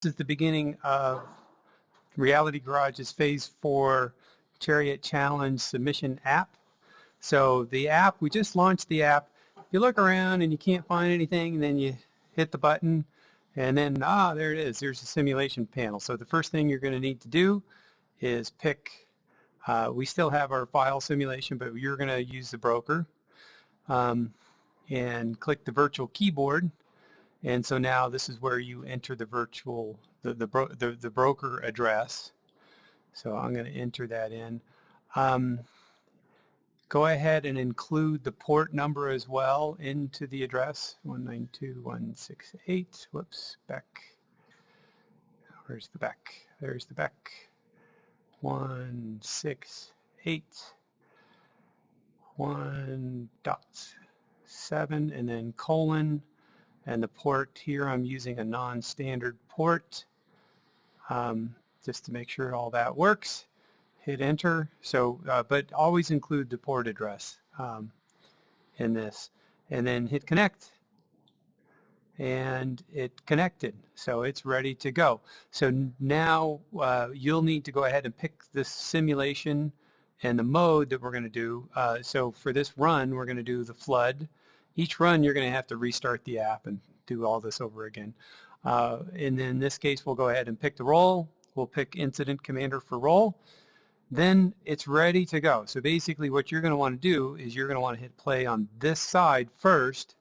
This is the beginning of Reality Garage's Phase 4 Chariot Challenge submission app. So the app, we just launched the app. You look around and you can't find anything, and then you hit the button, and then, there it is. There's a simulation panel. So the first thing you're going to need to do is pick, we still have our file simulation, but you're going to use the broker, and click the virtual keyboard. And so now this is where you enter the virtual, the broker address. So I'm going to enter that in. Go ahead and include the port number as well into the address, 192.168. Whoops, back. Where's the back? There's the back. 168.1.7 and then colon. And the port here, I'm using a non-standard port just to make sure all that works. Hit enter. So, but always include the port address in this. And then hit connect. And it connected. So it's ready to go. So now you'll need to go ahead and pick the simulation and the mode that we're going to do. So for this run, we're going to do the flood. Each run, you're going to have to restart the app and do all this over again. And in this case, we'll go ahead and pick the role. We'll pick Incident Commander for role. Then it's ready to go. So basically what you're going to want to do is you're going to want to hit play on this side first.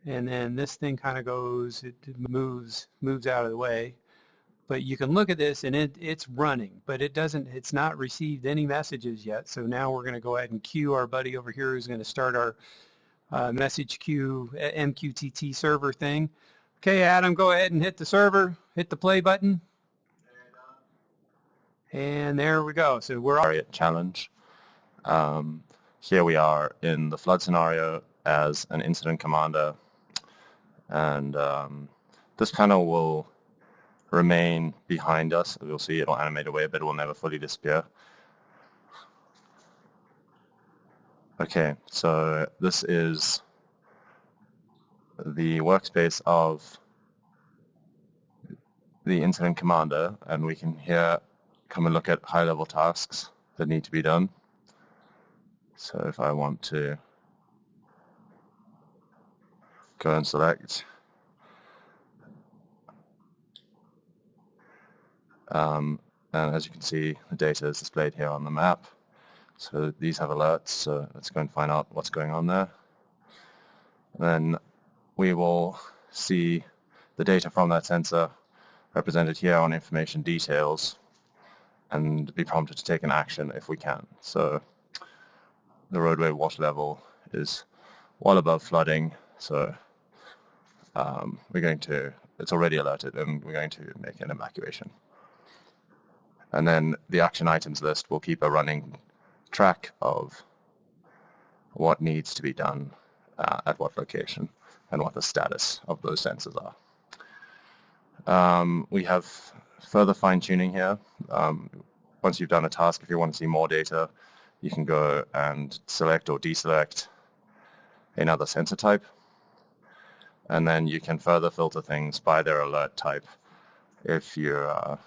And then this thing kind of goes, it moves out of the way. But you can look at this and it's running, but it's not received any messages yet. So now we're going to go ahead and queue our buddy over here who's going to start our message queue MQTT server thing. Okay, Adam, go ahead and hit the server, hit the play button. And there we go. So we're Chariot Challenge. Here we are in the flood scenario as an incident commander. And this panel will remain behind us. You'll see it'll animate away, but it will never fully disappear. Okay, so this is the workspace of the incident commander, and we can here come and look at high-level tasks that need to be done. So if I want to go and select, and as you can see, the data is displayed here on the map. So these have alerts, so let's go and find out what's going on there. Then we will see the data from that sensor represented here on information details and be prompted to take an action if we can. So the roadway water level is well above flooding, so it's already alerted and we're going to make an evacuation. And then the action items list will keep a running track of what needs to be done at what location and what the status of those sensors are. We have further fine-tuning here. Once you've done a task, if you want to see more data, you can go and select or deselect another sensor type. And then you can further filter things by their alert type if you're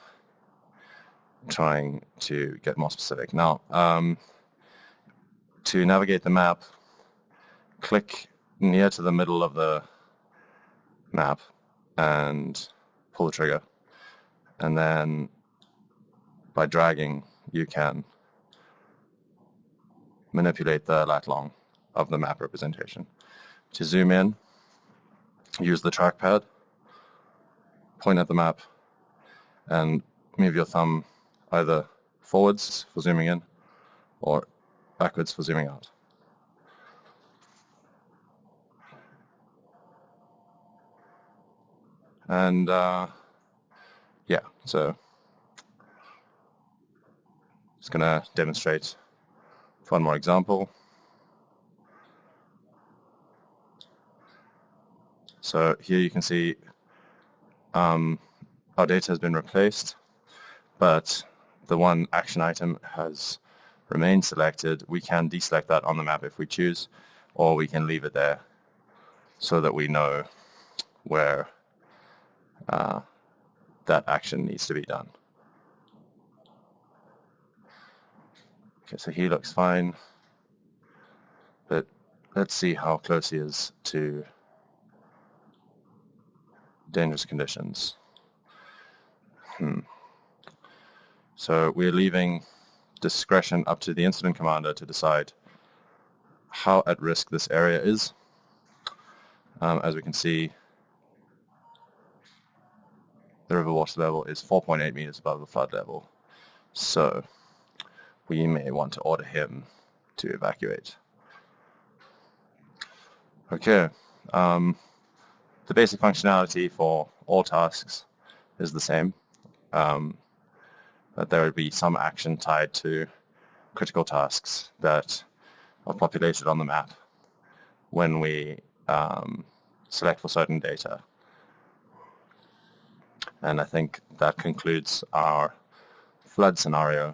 trying to get more specific. Now, to navigate the map, click near to the middle of the map and pull the trigger. And then by dragging, you can manipulate the lat long of the map representation. To zoom in, use the trackpad, point at the map, and move your thumb either forwards for zooming in or backwards for zooming out. And yeah, so just going to demonstrate one more example. So here you can see our data has been replaced, but the one action item has remained selected. We can deselect that on the map if we choose, or we can leave it there so that we know where that action needs to be done. Okay, so he looks fine, but let's see how close he is to dangerous conditions. So we're leaving discretion up to the incident commander to decide how at risk this area is. As we can see, the river water level is 4.8 meters above the flood level. So we may want to order him to evacuate. Okay, the basic functionality for all tasks is the same, but there would be some action tied to critical tasks that are populated on the map when we select for certain data. And I think that concludes our flood scenario